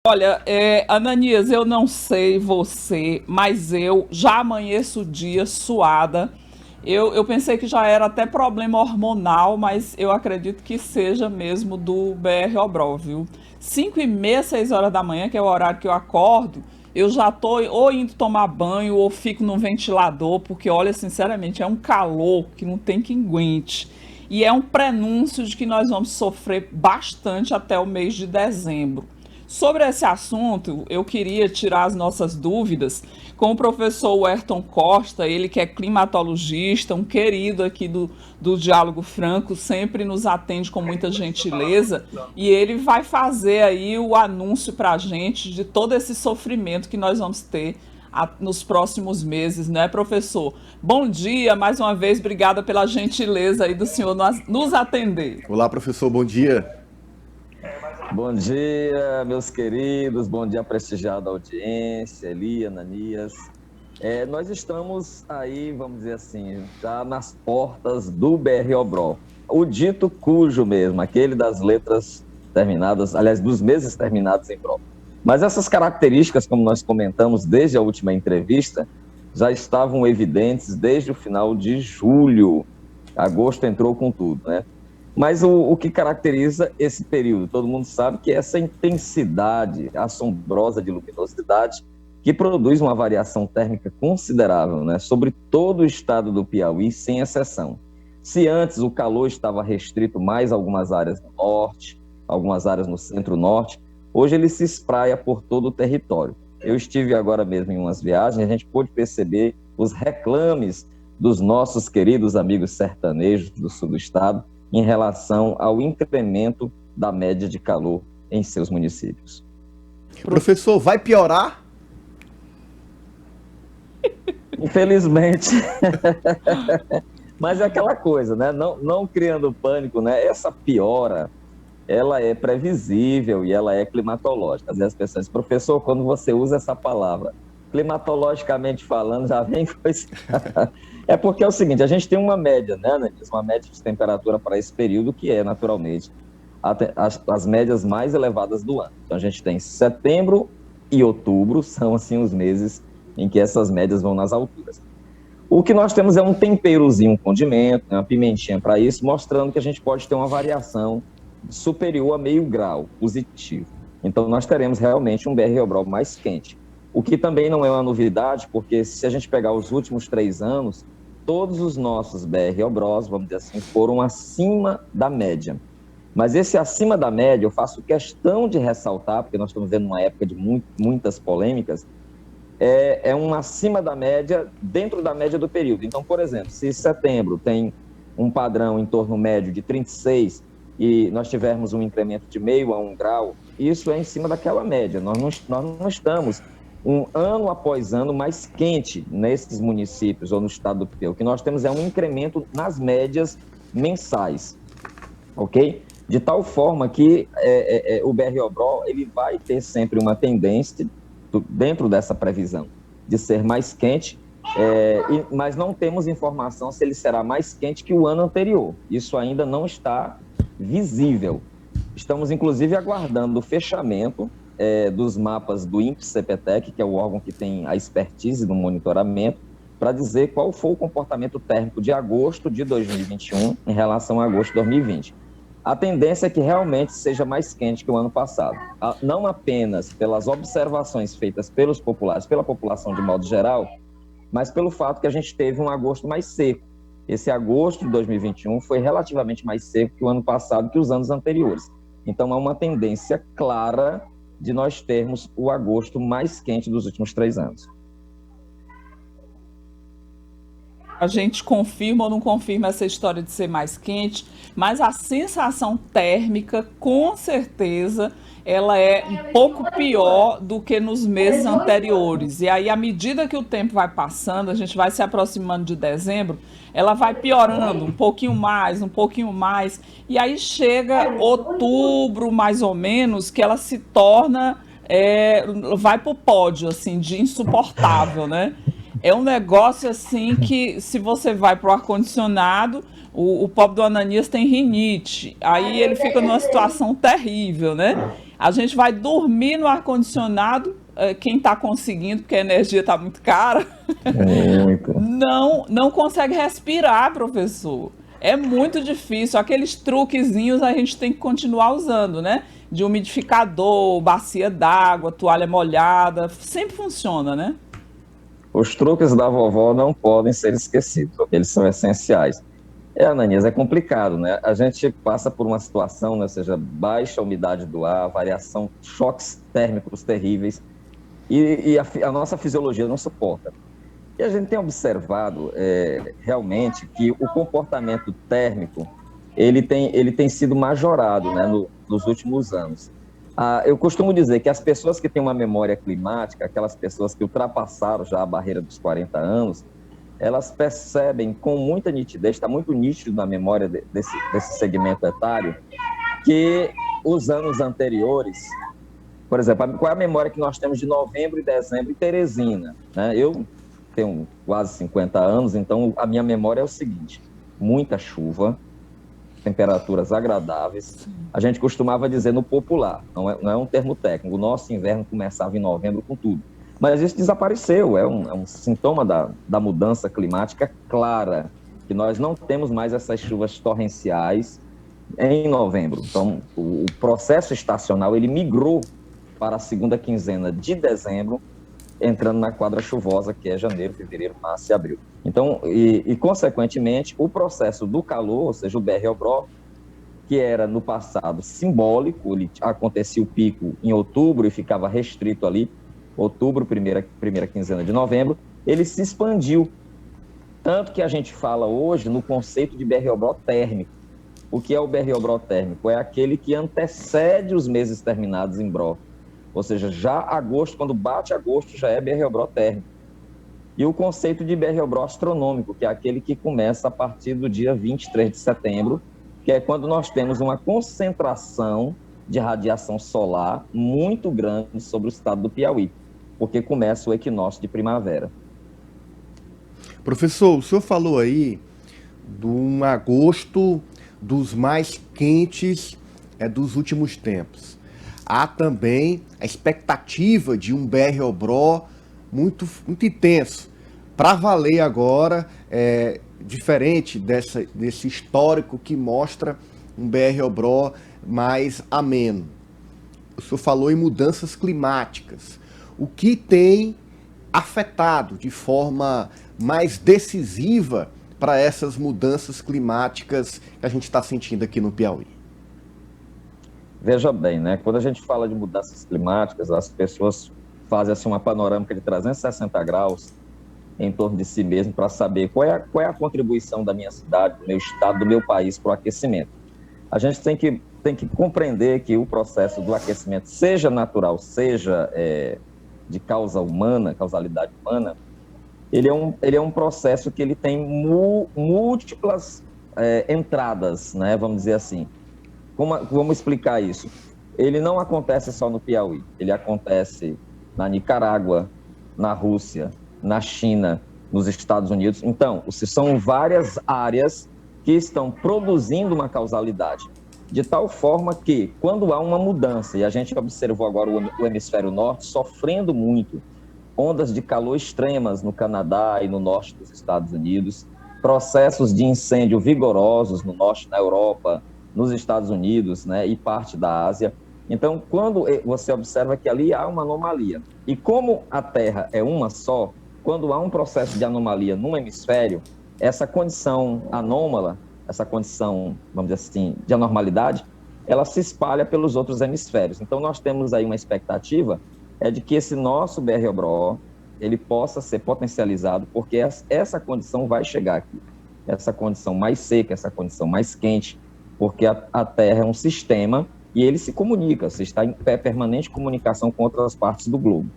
Olha, Ananias, eu não sei você, mas eu já amanheço o dia suada. Eu pensei que já era até problema hormonal, mas eu acredito que seja mesmo do BR Obrol, viu? 5h30, 6 horas da manhã, que é o horário que eu acordo, eu já tô ou indo tomar banho ou fico no ventilador, porque olha, sinceramente, é um calor que não tem quem aguente. E é um prenúncio de que nós vamos sofrer bastante até o mês de dezembro. Sobre esse assunto, eu queria tirar as nossas dúvidas com o professor Werton Costa, ele que é climatologista, um querido aqui do Diálogo Franco, sempre nos atende com muita gentileza, e ele vai fazer aí o anúncio para a gente de todo esse sofrimento que nós vamos ter nos próximos meses, né, professor? Bom dia, mais uma vez, obrigada pela gentileza aí do senhor nos atender. Olá, professor, bom dia. Bom dia, meus queridos, bom dia, prestigiada audiência, Eli, Ananias. Nós estamos aí, vamos dizer assim, já nas portas do BR Obrol. O dito cujo mesmo, aquele das letras terminadas, aliás, dos meses terminados em Brol. Mas essas características, como nós comentamos desde a última entrevista, já estavam evidentes desde o final de julho. Agosto entrou com tudo, né? Mas o que caracteriza esse período? Todo mundo sabe que é essa intensidade assombrosa de luminosidade que produz uma variação térmica considerável, né, sobre todo o estado do Piauí, sem exceção. Se antes o calor estava restrito mais a algumas áreas no norte, algumas áreas no centro-norte, hoje ele se espraia por todo o território. Eu estive agora mesmo em umas viagens, a gente pôde perceber os reclames dos nossos queridos amigos sertanejos do sul do estado, em relação ao incremento da média de calor em seus municípios. Professor, vai piorar? Infelizmente. Mas é aquela coisa, né? Não criando pânico, né? Essa piora, ela é previsível e ela é climatológica. Às vezes as pessoas dizem, professor, quando você usa essa palavra, climatologicamente falando, já vem coisa... É porque é o seguinte, a gente tem uma média, né, Ananias? Uma média de temperatura para esse período que é, naturalmente, as médias mais elevadas do ano. Então, a gente tem setembro e outubro, são, assim, os meses em que essas médias vão nas alturas. O que nós temos é um temperozinho, um condimento, né, uma pimentinha para isso, mostrando que a gente pode ter uma variação superior a meio grau positivo. Então, nós teremos realmente um BR Obrol mais quente. O que também não é uma novidade, porque se a gente pegar os últimos 3 anos, todos os nossos BR Obros, vamos dizer assim, foram acima da média. Mas esse acima da média, eu faço questão de ressaltar, porque nós estamos vendo uma época de muitas polêmicas, é um acima da média, dentro da média do período. Então, por exemplo, se setembro tem um padrão em torno médio de 36 e nós tivermos um incremento de meio a 1 grau, isso é em cima daquela média. Nós não estamos um ano após ano mais quente nesses municípios ou no estado do Piauí. O que nós temos é um incremento nas médias mensais, ok? De tal forma que o BR Obrol ele vai ter sempre uma tendência, dentro dessa previsão, de ser mais quente, mas não temos informação se ele será mais quente que o ano anterior. Isso ainda não está visível. Estamos, inclusive, aguardando o fechamento dos mapas do INPE-CPTEC, que é o órgão que tem a expertise no monitoramento, para dizer qual foi o comportamento térmico de agosto de 2021 em relação a agosto de 2020. A tendência é que realmente seja mais quente que o ano passado. Não apenas pelas observações feitas pelos populares, pela população de modo geral, mas pelo fato que a gente teve um agosto mais seco. Esse agosto de 2021 foi relativamente mais seco que o ano passado, que os anos anteriores. Então, há uma tendência clara de nós termos o agosto mais quente dos últimos 3 anos. A gente confirma ou não confirma essa história de ser mais quente, mas a sensação térmica, com certeza, ela é um pouco pior do que nos meses anteriores. E aí, à medida que o tempo vai passando, a gente vai se aproximando de dezembro, ela vai piorando um pouquinho mais. E aí chega outubro, mais ou menos, que ela se torna, vai pro pódio, assim, de insuportável, né? É um negócio assim que, se você vai pro ar-condicionado, o pobre do Ananias tem rinite. Aí ele fica numa situação terrível, né? A gente vai dormir no ar-condicionado, quem está conseguindo, porque a energia está muito cara, Muito. não consegue respirar, professor. É muito difícil. Aqueles truquezinhos a gente tem que continuar usando, né? De umidificador, bacia d'água, toalha molhada, sempre funciona, né? Os truques da vovó não podem ser esquecidos, porque eles são essenciais. Ananias, é complicado, né? A gente passa por uma situação, né, ou seja, baixa umidade do ar, variação, choques térmicos terríveis, e a nossa fisiologia não suporta. E a gente tem observado realmente que o comportamento térmico ele tem sido majorado, né, nos últimos anos. Eu costumo dizer que as pessoas que têm uma memória climática, aquelas pessoas que ultrapassaram já a barreira dos 40 anos, elas percebem com muita nitidez, está muito nítido na memória desse segmento etário, que os anos anteriores, por exemplo, qual é a memória que nós temos de novembro e dezembro em Teresina, né? Eu tenho quase 50 anos, então a minha memória é o seguinte: muita chuva, temperaturas agradáveis. A gente costumava dizer no popular, não é um termo técnico, o nosso inverno começava em novembro com tudo. Mas isso desapareceu, é um sintoma da mudança climática clara, que nós não temos mais essas chuvas torrenciais em novembro. Então, o processo estacional, ele migrou para a segunda quinzena de dezembro, entrando na quadra chuvosa, que é janeiro, fevereiro, março e abril. Então, consequentemente, o processo do calor, ou seja, o BR-OBRO, que era no passado simbólico, ele acontecia o pico em outubro e ficava restrito ali, outubro, primeira quinzena de novembro, ele se expandiu. Tanto que a gente fala hoje no conceito de BR-OBRO térmico. O que é o BR-OBRO térmico? É aquele que antecede os meses terminados em BRO. Ou seja, já agosto, quando bate agosto, já é BR-OBRO térmico. E o conceito de BR-OBRO astronômico, que é aquele que começa a partir do dia 23 de setembro, que é quando nós temos uma concentração de radiação solar muito grande sobre o estado do Piauí, porque começa o equinócio de primavera. Professor, o senhor falou aí de um agosto dos mais quentes dos últimos tempos. Há também a expectativa de um BR-OBRO muito, muito intenso. Para valer agora, diferente desse histórico que mostra um BR-OBRO mais ameno. O senhor falou em mudanças climáticas. O que tem afetado de forma mais decisiva para essas mudanças climáticas que a gente está sentindo aqui no Piauí? Veja bem, né? Quando a gente fala de mudanças climáticas, as pessoas fazem assim, uma panorâmica de 360 graus em torno de si mesmo para saber qual é a contribuição da minha cidade, do meu estado, do meu país para o aquecimento. A gente tem que compreender que o processo do aquecimento, seja natural, seja de causalidade humana, ele é um processo que ele tem múltiplas entradas, né? Vamos dizer assim. Vamos explicar isso? Ele não acontece só no Piauí, ele acontece na Nicarágua, na Rússia, na China, nos Estados Unidos. Então, são várias áreas que estão produzindo uma causalidade, de tal forma que, quando há uma mudança, e a gente observou agora o hemisfério norte sofrendo muito, ondas de calor extremas no Canadá e no norte dos Estados Unidos, processos de incêndio vigorosos no norte, na Europa, nos Estados Unidos, né, e parte da Ásia. Então, quando você observa que ali há uma anomalia, e como a Terra é uma só, quando há um processo de anomalia num hemisfério, essa condição anômala, essa condição, vamos dizer assim, de anormalidade, ela se espalha pelos outros hemisférios. Então, nós temos aí uma expectativa de que esse nosso BR-OBRO, ele possa ser potencializado, porque essa condição vai chegar aqui. Essa condição mais seca, essa condição mais quente, porque a Terra é um sistema e ele se comunica, você está em permanente comunicação com outras partes do globo.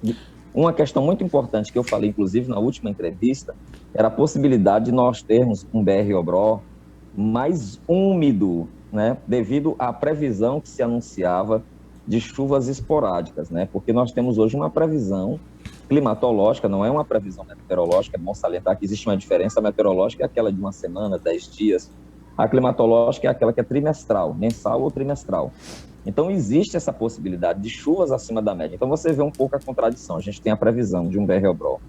E uma questão muito importante que eu falei, inclusive, na última entrevista, era a possibilidade de nós termos um BR-OBRO mais úmido, né, devido à previsão que se anunciava de chuvas esporádicas, né, porque nós temos hoje uma previsão climatológica, não é uma previsão meteorológica, é bom salientar que existe uma diferença. A meteorológica é aquela de uma semana, 10 dias, a climatológica é aquela que é trimestral, mensal ou trimestral. Então, existe essa possibilidade de chuvas acima da média. Então, você vê um pouco a contradição. A gente tem a previsão de um BR-Obrol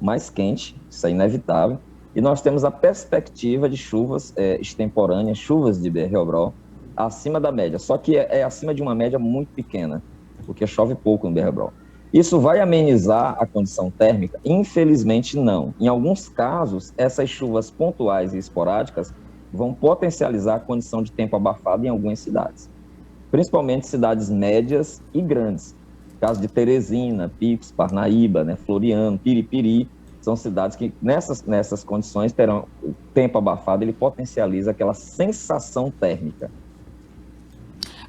mais quente, isso é inevitável, e nós temos a perspectiva de chuvas extemporâneas, chuvas de BR-Obrol, acima da média. Só que é acima de uma média muito pequena, porque chove pouco no BR-Obrol. Isso vai amenizar a condição térmica? Infelizmente, não. Em alguns casos, essas chuvas pontuais e esporádicas vão potencializar a condição de tempo abafado em algumas cidades, principalmente cidades médias e grandes. Caso de Teresina, Picos, Parnaíba, né, Floriano, Piripiri, são cidades que nessas condições terão o tempo abafado, ele potencializa aquela sensação térmica.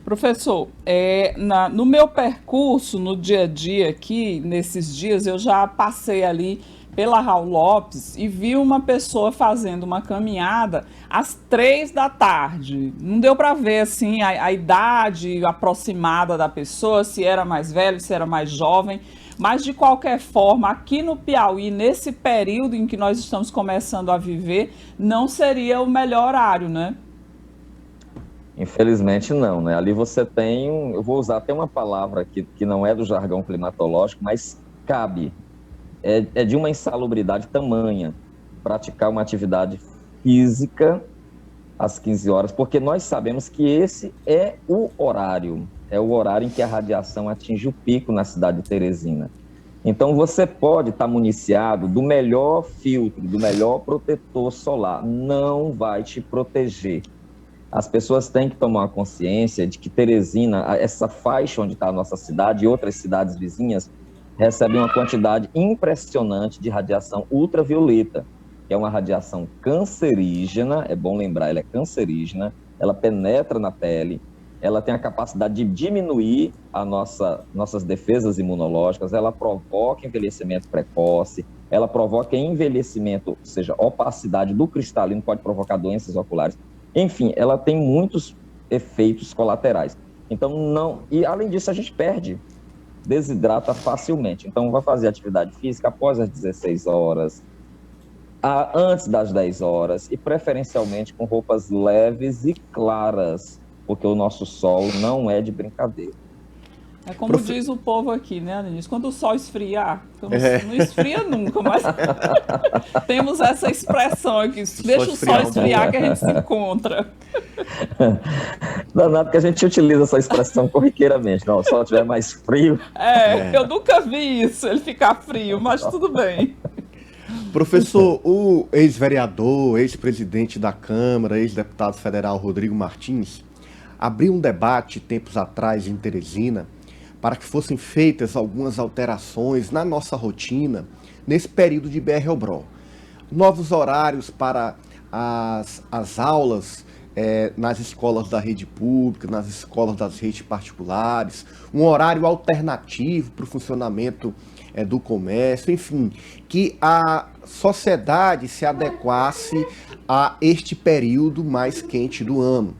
Professor, no meu percurso, no dia a dia aqui, nesses dias, eu já passei ali pela Raul Lopes e vi uma pessoa fazendo uma caminhada às 3 da tarde. Não deu para ver assim a idade aproximada da pessoa, se era mais velho, se era mais jovem. Mas, de qualquer forma, aqui no Piauí, nesse período em que nós estamos começando a viver, não seria o melhor horário, né? Infelizmente não, né? Ali você tem, eu vou usar até uma palavra que não é do jargão climatológico, mas cabe. É de uma insalubridade tamanha praticar uma atividade física às 15 horas, porque nós sabemos que esse é o horário em que a radiação atinge o pico na cidade de Teresina. Então você pode estar municiado do melhor filtro, do melhor protetor solar, não vai te proteger. As pessoas têm que tomar consciência de que Teresina, essa faixa onde está a nossa cidade e outras cidades vizinhas, recebem uma quantidade impressionante de radiação ultravioleta, que é uma radiação cancerígena, é bom lembrar, ela é cancerígena, ela penetra na pele, ela tem a capacidade de diminuir nossas defesas imunológicas, ela provoca envelhecimento precoce, ela provoca envelhecimento, ou seja, opacidade do cristalino, pode provocar doenças oculares. Enfim, ela tem muitos efeitos colaterais. Então, não... E, além disso, a gente desidrata facilmente. Então, vai fazer atividade física após as 16 horas, antes das 10 horas, e preferencialmente com roupas leves e claras, porque o nosso sol não é de brincadeira. É como diz o povo aqui, né, Anísio? Quando o sol esfriar, não esfria nunca, mas temos essa expressão aqui, deixa o sol esfriar que a gente se encontra. Danado que a gente utiliza essa expressão corriqueiramente, não, se o sol estiver mais frio. Eu nunca vi isso, ele ficar frio, mas tudo bem. Professor, o ex-vereador, ex-presidente da Câmara, ex-deputado federal Rodrigo Martins, abriu um debate tempos atrás em Teresina para que fossem feitas algumas alterações na nossa rotina nesse período de BR-Obrol. Novos horários para as aulas nas escolas da rede pública, nas escolas das redes particulares, um horário alternativo para o funcionamento do comércio, enfim, que a sociedade se adequasse a este período mais quente do ano.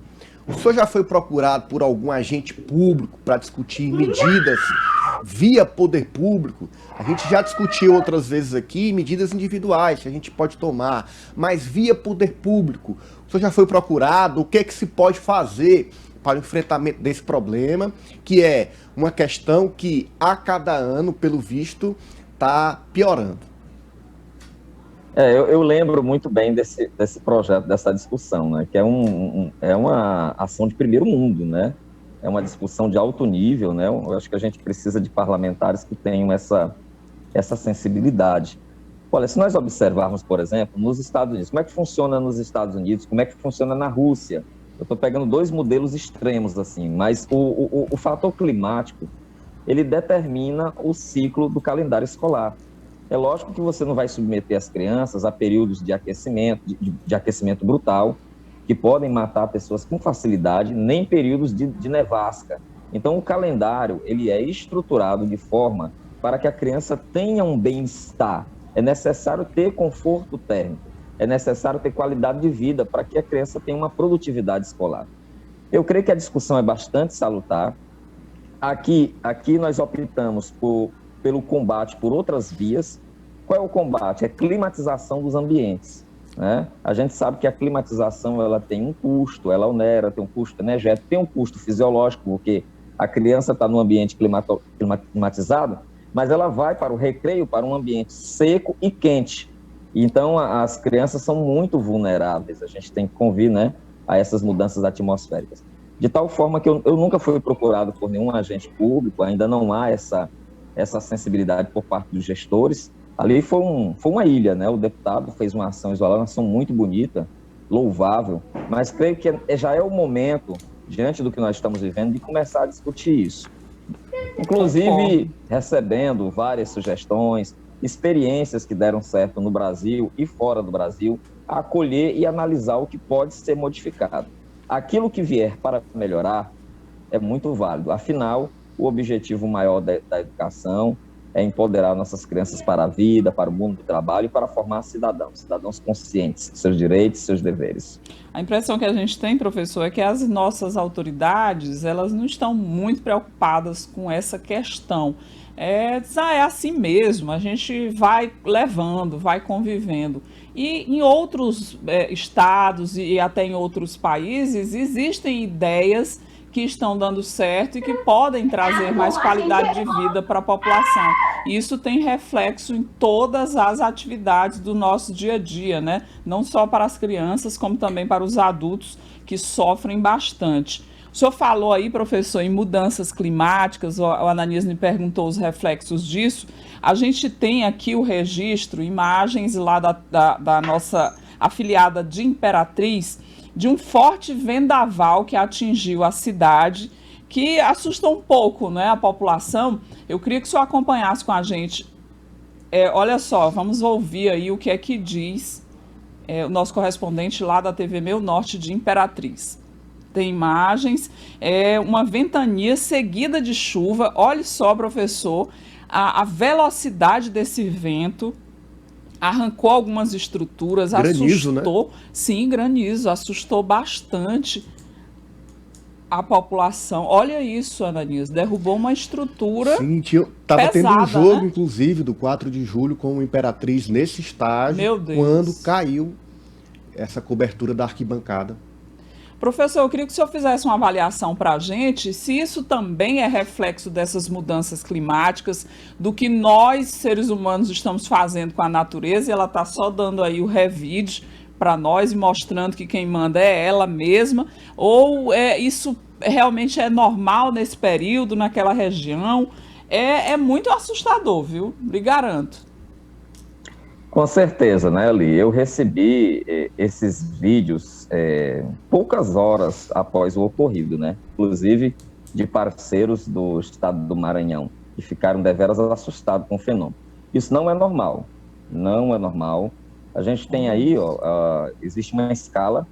O senhor já foi procurado por algum agente público para discutir medidas via poder público? A gente já discutiu outras vezes aqui medidas individuais que a gente pode tomar, mas via poder público. O senhor já foi procurado? O que é que se pode fazer para o enfrentamento desse problema, que é uma questão que a cada ano, pelo visto, está piorando? Eu lembro muito bem desse projeto, dessa discussão, né? Que é uma ação de primeiro mundo, né? É uma discussão de alto nível, né? Eu acho que a gente precisa de parlamentares que tenham essa sensibilidade. Olha, se nós observarmos, por exemplo, nos Estados Unidos, como é que funciona nos Estados Unidos, como é que funciona na Rússia? Eu estou pegando dois modelos extremos, assim, mas o fator climático, ele determina o ciclo do calendário escolar. É lógico que você não vai submeter as crianças a períodos de aquecimento, de aquecimento brutal, que podem matar pessoas com facilidade, nem períodos de nevasca. Então, o calendário, ele é estruturado de forma para que a criança tenha um bem-estar. É necessário ter conforto térmico, é necessário ter qualidade de vida para que a criança tenha uma produtividade escolar. Eu creio que a discussão é bastante salutar. Aqui nós optamos pelo combate por outras vias. Qual é o combate? É climatização dos ambientes. né? A gente sabe que a climatização ela tem um custo, ela onera, tem um custo energético, tem um custo fisiológico, porque a criança está no ambiente climatizado, mas ela vai para o recreio, para um ambiente seco e quente. Então, as crianças são muito vulneráveis, a gente tem que convir, né, a essas mudanças atmosféricas. De tal forma que eu nunca fui procurado por nenhum agente público, ainda não há essa sensibilidade por parte dos gestores. Ali foi uma ilha, né? O deputado fez uma ação isolada, uma ação muito bonita, louvável, mas creio que já é o momento, diante do que nós estamos vivendo, de começar a discutir isso. Inclusive, recebendo várias sugestões, experiências que deram certo no Brasil e fora do Brasil, a acolher e analisar o que pode ser modificado. Aquilo que vier para melhorar é muito válido. Afinal, o objetivo maior da educação é empoderar nossas crianças para a vida, para o mundo do trabalho e para formar cidadãos conscientes de seus direitos e seus deveres. A impressão que a gente tem, professor, é que as nossas autoridades, elas não estão muito preocupadas com essa questão. É assim mesmo, a gente vai levando, vai convivendo. E em outros estados e até em outros países, existem ideias que estão dando certo e que podem trazer mais qualidade de vida para a população. Isso tem reflexo em todas as atividades do nosso dia a dia, né? Não só para as crianças, como também para os adultos que sofrem bastante. O senhor falou aí, professor, em mudanças climáticas, o Ananias me perguntou os reflexos disso. A gente tem aqui o registro, imagens lá da nossa afiliada de Imperatriz, de um forte vendaval que atingiu a cidade, que assustou um pouco, né, a população. Eu queria que o senhor acompanhasse com a gente. Olha só, vamos ouvir aí o que é que diz o nosso correspondente lá da TV Meu Norte de Imperatriz. Tem imagens, uma ventania seguida de chuva. Olha só, professor, a velocidade desse vento. Arrancou algumas estruturas, granizo, assustou, né? Sim, granizo, assustou bastante a população. Olha isso, Ananias, derrubou uma estrutura. Sim, estava tendo um jogo, né? Inclusive, do 4 de julho com o Imperatriz nesse estágio, Meu Deus. Quando caiu essa cobertura da arquibancada. Professor, eu queria que o senhor fizesse uma avaliação para a gente, se isso também é reflexo dessas mudanças climáticas, do que nós, seres humanos, estamos fazendo com a natureza, e ela está só dando aí o revide para nós e mostrando que quem manda é ela mesma, ou isso realmente é normal nesse período, naquela região? É muito assustador, viu? Lhe garanto. Com certeza, né, Eli? Eu recebi esses vídeos poucas horas após o ocorrido, né? Inclusive de parceiros do estado do Maranhão, que ficaram deveras assustados com o fenômeno. Isso não é normal, não é normal. A gente tem aí, existe uma escala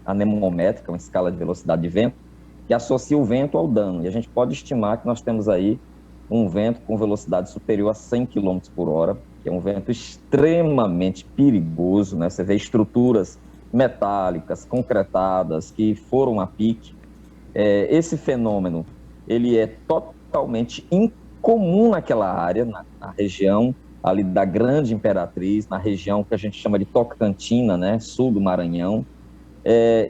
anemométrica, uma escala de velocidade de vento, que associa o vento ao dano. E a gente pode estimar que nós temos aí um vento com velocidade superior a 100 km por hora, que é um vento extremamente perigoso, né? Você vê estruturas metálicas, concretadas, que foram a pique. Esse fenômeno, ele é totalmente incomum naquela área, na região ali da Grande Imperatriz, na região que a gente chama de Tocantina, né? Sul do Maranhão.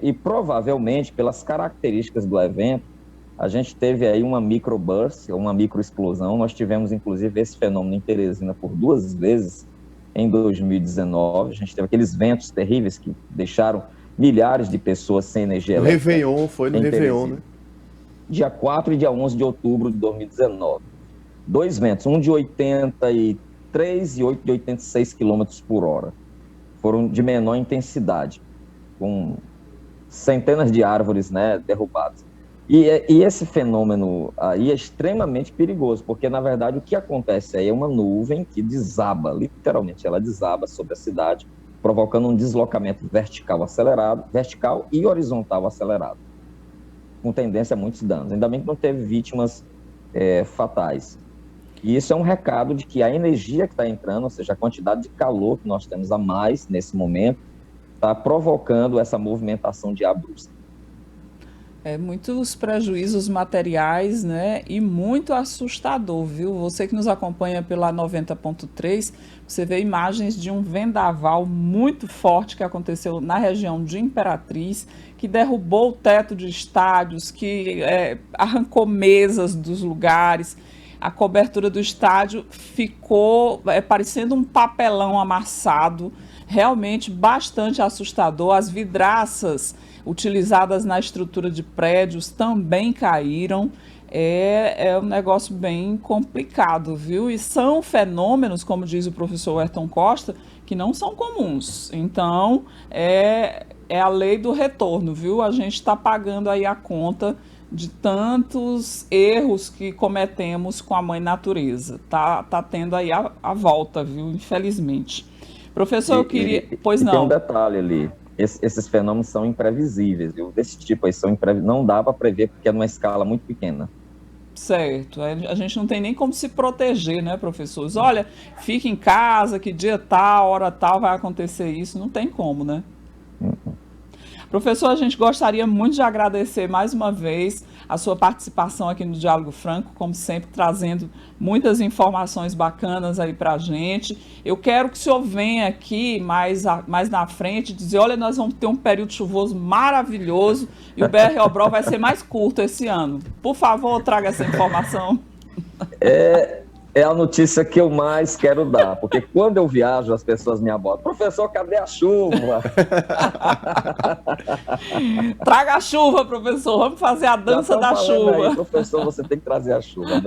E provavelmente, pelas características do evento, a gente teve aí uma microburst, uma microexplosão. Nós tivemos, inclusive, esse fenômeno em Teresina por 2 vezes em 2019. A gente teve aqueles ventos terríveis que deixaram milhares de pessoas sem energia elétrica. Réveillon, foi no Réveillon, né? Dia 4 e dia 11 de outubro de 2019. 2 ventos, um de 83 e outro de 86 km por hora. Foram de menor intensidade, com centenas de árvores, né, derrubadas. E esse fenômeno aí é extremamente perigoso, porque, na verdade, o que acontece aí é uma nuvem que desaba, literalmente, ela desaba sobre a cidade, provocando um deslocamento vertical e horizontal acelerado, com tendência a muitos danos. Ainda bem que não teve vítimas fatais. E isso é um recado de que a energia que está entrando, ou seja, a quantidade de calor que nós temos a mais nesse momento, está provocando essa movimentação de ar brusca. Muitos prejuízos materiais, né? E muito assustador, viu? Você que nos acompanha pela 90.3, você vê imagens de um vendaval muito forte que aconteceu na região de Imperatriz, que derrubou o teto de estádios, que arrancou mesas dos lugares. A cobertura do estádio ficou parecendo um papelão amassado, realmente bastante assustador. As vidraças utilizadas na estrutura de prédios também caíram. É um negócio bem complicado, viu? E são fenômenos, como diz o professor Ayrton Costa, que não são comuns. Então, é a lei do retorno, viu? A gente está pagando aí a conta de tantos erros que cometemos com a mãe natureza. Tá tendo aí a volta, viu? Infelizmente. Professor, eu queria... Pois não. Tem um detalhe ali. Esses fenômenos são imprevisíveis, viu? Desse tipo aí, não dá para prever porque é numa escala muito pequena. Certo. A gente não tem nem como se proteger, né, professores? Olha, fique em casa, que dia tal, hora tal vai acontecer isso. Não tem como, né? Professor, a gente gostaria muito de agradecer mais uma vez a sua participação aqui no Diálogo Franco, como sempre, trazendo muitas informações bacanas aí para a gente. Eu quero que o senhor venha aqui mais na frente dizer, olha, nós vamos ter um período chuvoso maravilhoso e o BR-Obrol vai ser mais curto esse ano. Por favor, traga essa informação. É a notícia que eu mais quero dar, porque quando eu viajo, as pessoas me abordam. Professor, cadê a chuva? Traga a chuva, professor. Vamos fazer a dança da chuva. Aí, professor, você tem que trazer a chuva.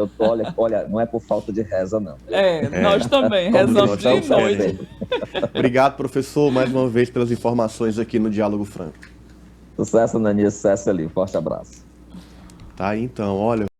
Olha, não é por falta de reza, não. Nós também rezamos de noite. Obrigado, professor, mais uma vez pelas informações aqui no Diálogo Franco. Sucesso, Nani, sucesso ali. Forte abraço. Tá aí, então, olha...